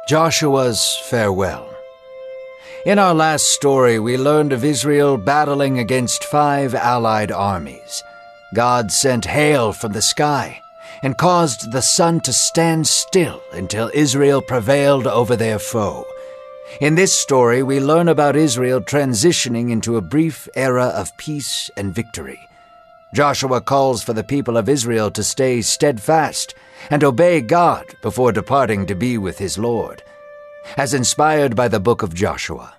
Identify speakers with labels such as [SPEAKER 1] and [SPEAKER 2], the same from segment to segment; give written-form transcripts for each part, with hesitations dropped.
[SPEAKER 1] Joshua's farewell. In our last story, we learned of Israel battling against 5 allied armies. God sent hail from the sky and caused the sun to stand still until Israel prevailed over their foe. In this story, we learn about Israel transitioning into a brief era of peace and victory. Joshua calls for the people of Israel to stay steadfast and obey God before departing to be with his Lord, as inspired by the book of Joshua.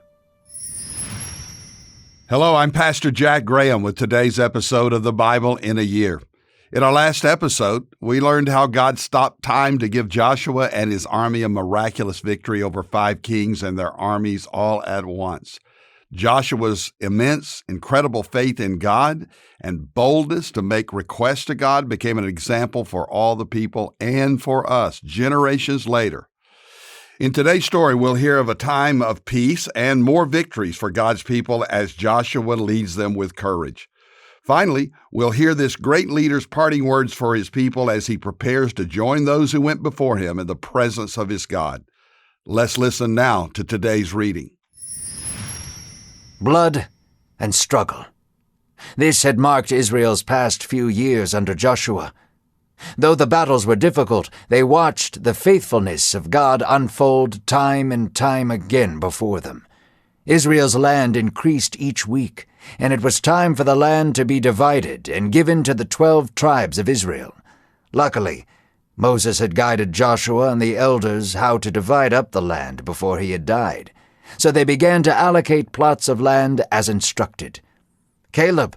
[SPEAKER 2] Hello, I'm Pastor Jack Graham with today's episode of the Bible in a Year. In our last episode, we learned how God stopped time to give Joshua and his army a miraculous victory over 5 kings and their armies all at once. Joshua's immense, incredible faith in God and boldness to make requests to God became an example for all the people and for us generations later. In today's story, we'll hear of a time of peace and more victories for God's people as Joshua leads them with courage. Finally, we'll hear this great leader's parting words for his people as he prepares to join those who went before him in the presence of his God. Let's listen now to today's reading.
[SPEAKER 1] Blood and struggle. This had marked Israel's past few years under Joshua. Though the battles were difficult, they watched the faithfulness of God unfold time and time again before them. Israel's land increased each week, and it was time for the land to be divided and given to the 12 tribes of Israel. Luckily, Moses had guided Joshua and the elders how to divide up the land before he had died, so they began to allocate plots of land as instructed. Caleb,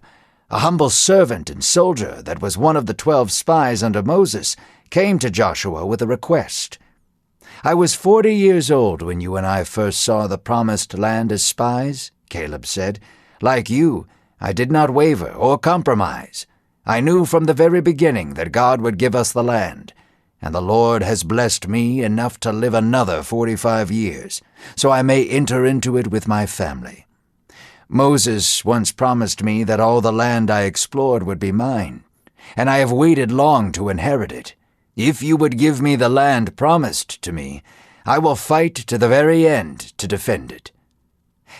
[SPEAKER 1] a humble servant and soldier that was one of the 12 spies under Moses, came to Joshua with a request. "I was 40 years old when you and I first saw the promised land as spies," Caleb said. "Like you, I did not waver or compromise. I knew from the very beginning that God would give us the land, and the Lord has blessed me enough to live another 45 years, so I may enter into it with my family. Moses once promised me that all the land I explored would be mine, and I have waited long to inherit it. If you would give me the land promised to me, I will fight to the very end to defend it."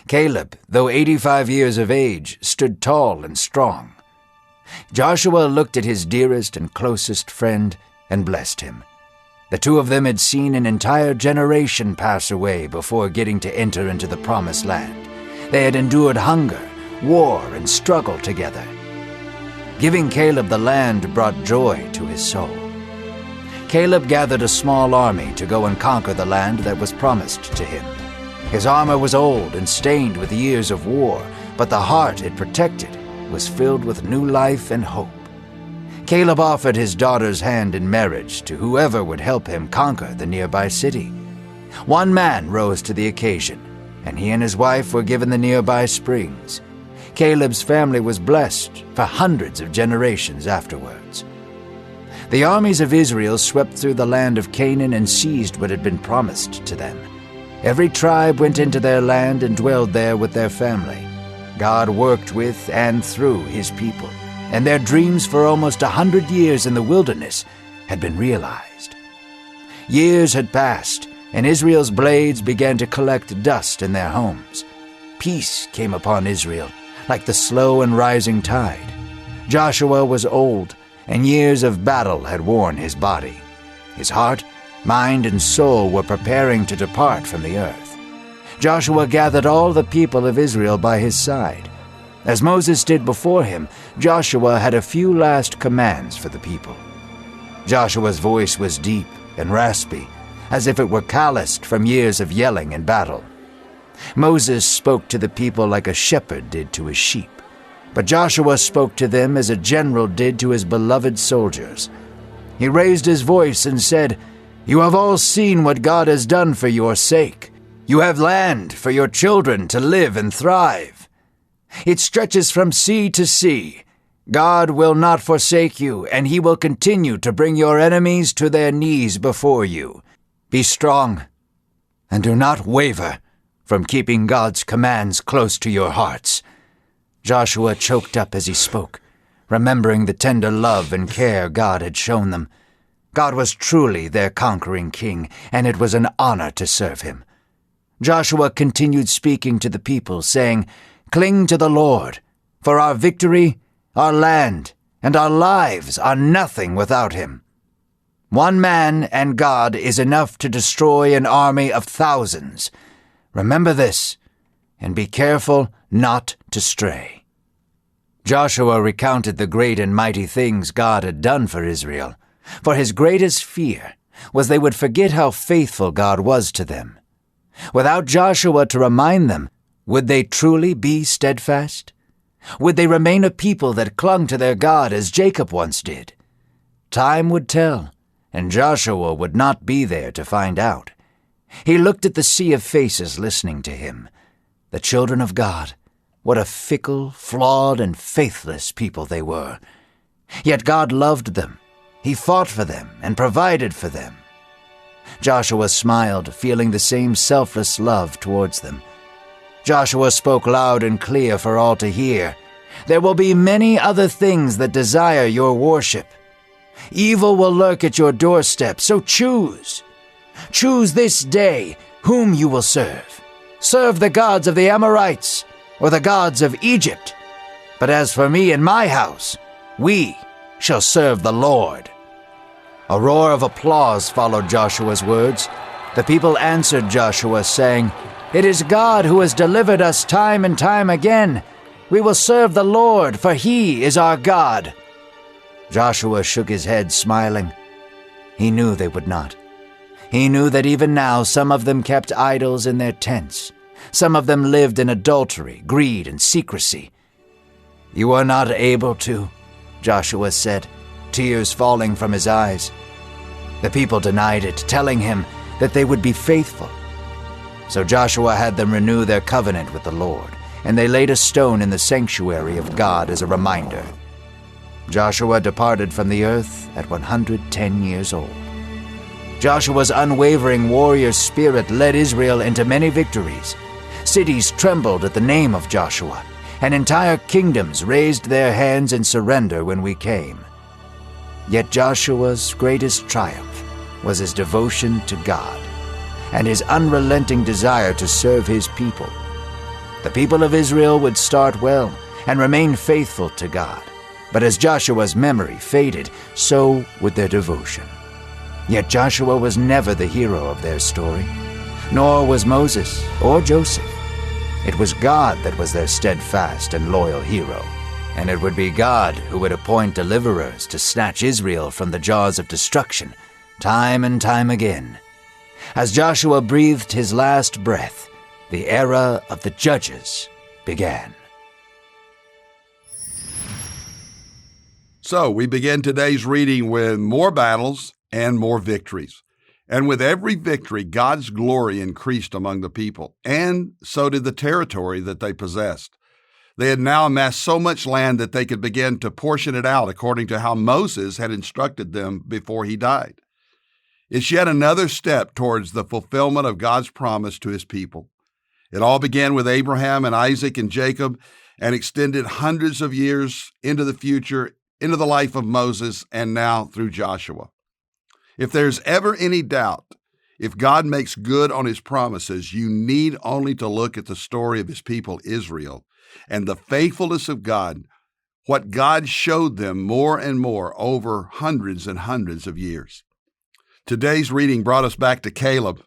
[SPEAKER 1] Caleb, though 85 years of age, stood tall and strong. Joshua looked at his dearest and closest friend and blessed him. The two of them had seen an entire generation pass away before getting to enter into the promised land. They had endured hunger, war, and struggle together. Giving Caleb the land brought joy to his soul. Caleb gathered a small army to go and conquer the land that was promised to him. His armor was old and stained with years of war, but the heart it protected was filled with new life and hope. Caleb offered his daughter's hand in marriage to whoever would help him conquer the nearby city. One man rose to the occasion, and he and his wife were given the nearby springs. Caleb's family was blessed for hundreds of generations afterwards. The armies of Israel swept through the land of Canaan and seized what had been promised to them. Every tribe went into their land and dwelled there with their family. God worked with and through his people, and their dreams for almost 100 years in the wilderness had been realized. Years had passed, and Israel's blades began to collect dust in their homes. Peace came upon Israel, like the slow and rising tide. Joshua was old, and years of battle had worn his body. His heart, mind, and soul were preparing to depart from the earth. Joshua gathered all the people of Israel by his side. As Moses did before him, Joshua had a few last commands for the people. Joshua's voice was deep and raspy, as if it were calloused from years of yelling in battle. Moses spoke to the people like a shepherd did to his sheep, but Joshua spoke to them as a general did to his beloved soldiers. He raised his voice and said, "You have all seen what God has done for your sake. You have land for your children to live and thrive. It stretches from sea to sea. God will not forsake you, and he will continue to bring your enemies to their knees before you. Be strong, and do not waver from keeping God's commands close to your hearts." Joshua choked up as he spoke, remembering the tender love and care God had shown them. God was truly their conquering king, and it was an honor to serve him. Joshua continued speaking to the people, saying, "Cling to the Lord, for our victory, our land, and our lives are nothing without him. One man and God is enough to destroy an army of thousands. Remember this, and be careful not to stray." Joshua recounted the great and mighty things God had done for Israel, for his greatest fear was they would forget how faithful God was to them. Without Joshua to remind them, would they truly be steadfast? Would they remain a people that clung to their God as Jacob once did? Time would tell, and Joshua would not be there to find out. He looked at the sea of faces listening to him. The children of God, what a fickle, flawed, and faithless people they were. Yet God loved them. He fought for them and provided for them. Joshua smiled, feeling the same selfless love towards them. Joshua spoke loud and clear for all to hear. "There will be many other things that desire your worship. Evil will lurk at your doorstep, so choose. Choose this day whom you will serve. Serve the gods of the Amorites or the gods of Egypt. But as for me and my house, we shall serve the Lord." A roar of applause followed Joshua's words. The people answered Joshua, saying, "It is God who has delivered us time and time again. We will serve the Lord, for he is our God." Joshua shook his head, smiling. He knew they would not. He knew that even now some of them kept idols in their tents. Some of them lived in adultery, greed, and secrecy. "You are not able to," Joshua said, tears falling from his eyes. The people denied it, telling him that they would be faithful. So Joshua had them renew their covenant with the Lord, and they laid a stone in the sanctuary of God as a reminder. Joshua departed from the earth at 110 years old. Joshua's unwavering warrior spirit led Israel into many victories. Cities trembled at the name of Joshua, and entire kingdoms raised their hands in surrender when we came. Yet Joshua's greatest triumph was his devotion to God and his unrelenting desire to serve his people. The people of Israel would start well and remain faithful to God, but as Joshua's memory faded, so would their devotion. Yet Joshua was never the hero of their story, nor was Moses or Joseph. It was God that was their steadfast and loyal hero, and it would be God who would appoint deliverers to snatch Israel from the jaws of destruction, time and time again. As Joshua breathed his last breath, the era of the judges began.
[SPEAKER 2] So we begin today's reading with more battles and more victories. And with every victory, God's glory increased among the people, and so did the territory that they possessed. They had now amassed so much land that they could begin to portion it out according to how Moses had instructed them before he died. It's yet another step towards the fulfillment of God's promise to his people. It all began with Abraham and Isaac and Jacob and extended hundreds of years into the future, into the life of Moses, and now through Joshua. If there's ever any doubt, if God makes good on his promises, you need only to look at the story of his people Israel and the faithfulness of God, what God showed them more and more over hundreds and hundreds of years. Today's reading brought us back to Caleb.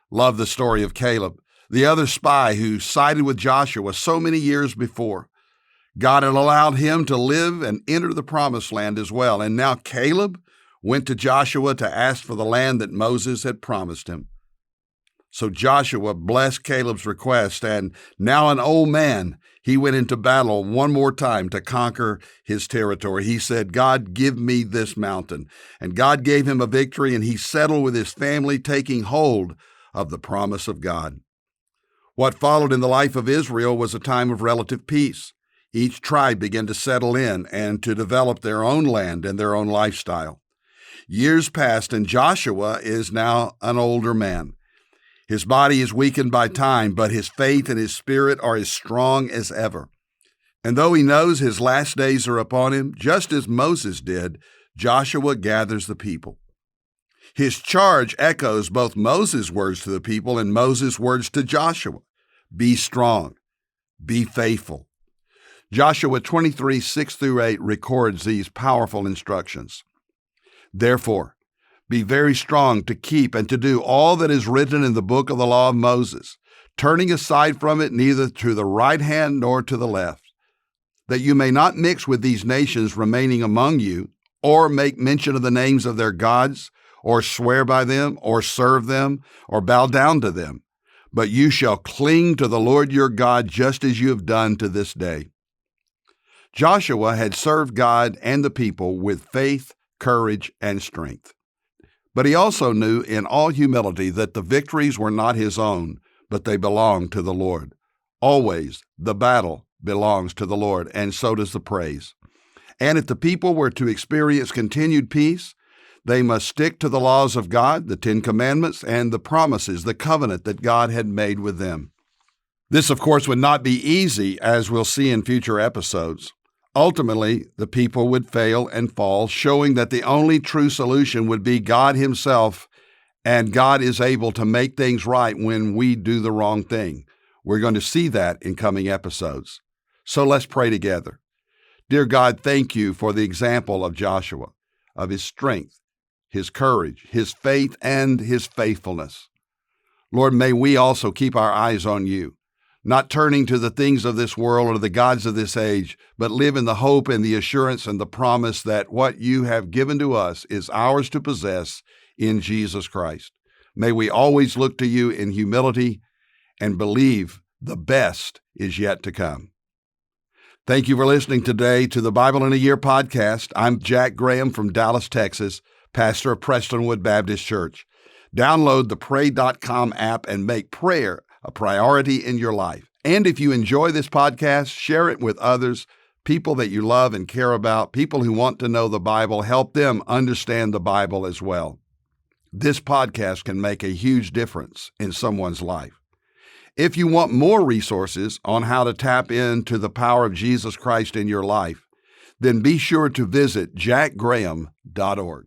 [SPEAKER 2] Love the story of Caleb, the other spy who sided with Joshua so many years before. God had allowed him to live and enter the promised land as well, and now Caleb went to Joshua to ask for the land that Moses had promised him. So Joshua blessed Caleb's request, and now an old man, he went into battle one more time to conquer his territory. He said, "God, give me this mountain." And God gave him a victory, and he settled with his family, taking hold of the promise of God. What followed in the life of Israel was a time of relative peace. Each tribe began to settle in and to develop their own land and their own lifestyle. Years passed, and Joshua is now an older man. His body is weakened by time, but his faith and his spirit are as strong as ever. And though he knows his last days are upon him, just as Moses did, Joshua gathers the people. His charge echoes both Moses' words to the people and Moses' words to Joshua. Be strong. Be faithful. Joshua 23, 6-8 records these powerful instructions. Therefore, be very strong to keep and to do all that is written in the book of the law of Moses, turning aside from it neither to the right hand nor to the left, that you may not mix with these nations remaining among you, or make mention of the names of their gods, or swear by them, or serve them, or bow down to them. But you shall cling to the Lord your God just as you have done to this day. Joshua had served God and the people with faith, courage, and strength. But he also knew in all humility that the victories were not his own, but they belonged to the Lord. Always the battle belongs to the Lord, and so does the praise. And if the people were to experience continued peace, they must stick to the laws of God, the 10 Commandments, and the promises, the covenant that God had made with them. This, of course, would not be easy, as we'll see in future episodes. Ultimately, the people would fail and fall, showing that the only true solution would be God Himself, and God is able to make things right when we do the wrong thing. We're going to see that in coming episodes. So let's pray together. Dear God, thank you for the example of Joshua, of his strength, his courage, his faith, and his faithfulness. Lord, may we also keep our eyes on you, not turning to the things of this world or the gods of this age, but live in the hope and the assurance and the promise that what you have given to us is ours to possess in Jesus Christ. May we always look to you in humility and believe the best is yet to come. Thank you for listening today to the Bible in a Year podcast. I'm Jack Graham from Dallas, Texas, pastor of Prestonwood Baptist Church. Download the pray.com app and make prayer a priority in your life. And if you enjoy this podcast, share it with others, people that you love and care about, people who want to know the Bible. Help them understand the Bible as well. This podcast can make a huge difference in someone's life. If you want more resources on how to tap into the power of Jesus Christ in your life, then be sure to visit jackgraham.org.